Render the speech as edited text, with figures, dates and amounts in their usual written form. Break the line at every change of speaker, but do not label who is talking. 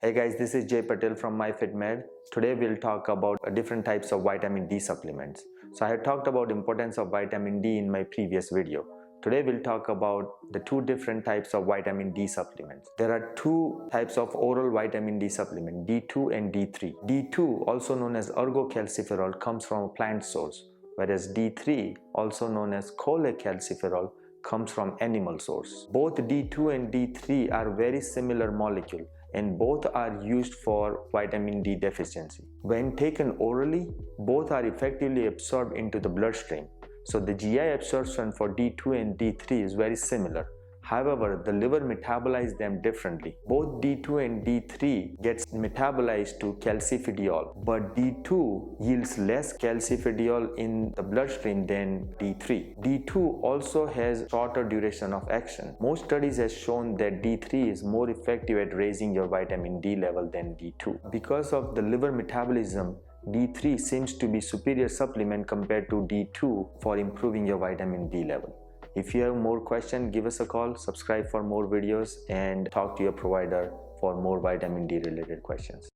Hey guys, this is Jay Patel from MyFitMed. Today we'll talk about different types of vitamin D supplements. So I had talked about importance of vitamin D in my previous video. Today we'll talk about the two different types of vitamin D supplements. There are two types of oral vitamin D supplement, D2 and D3. D2, also known as ergocalciferol, comes from a plant source, whereas D3, also known as cholecalciferol, comes from animal source. Both D2 and D3 are very similar molecule and both are used for vitamin D deficiency. When taken orally, both are effectively absorbed into the bloodstream. So the GI absorption for D2 and D3 is very similar. However, the liver metabolizes them differently. Both D2 and D3 gets metabolized to calcifediol, but D2 yields less calcifediol in the bloodstream than D3. D2 also has shorter duration of action. Most studies have shown that D3 is more effective at raising your vitamin D level than D2. Because of the liver metabolism, D3 seems to be superior supplement compared to D2 for improving your vitamin D level. If you have more questions, give us a call, subscribe for more videos, and talk to your provider for more vitamin D related questions.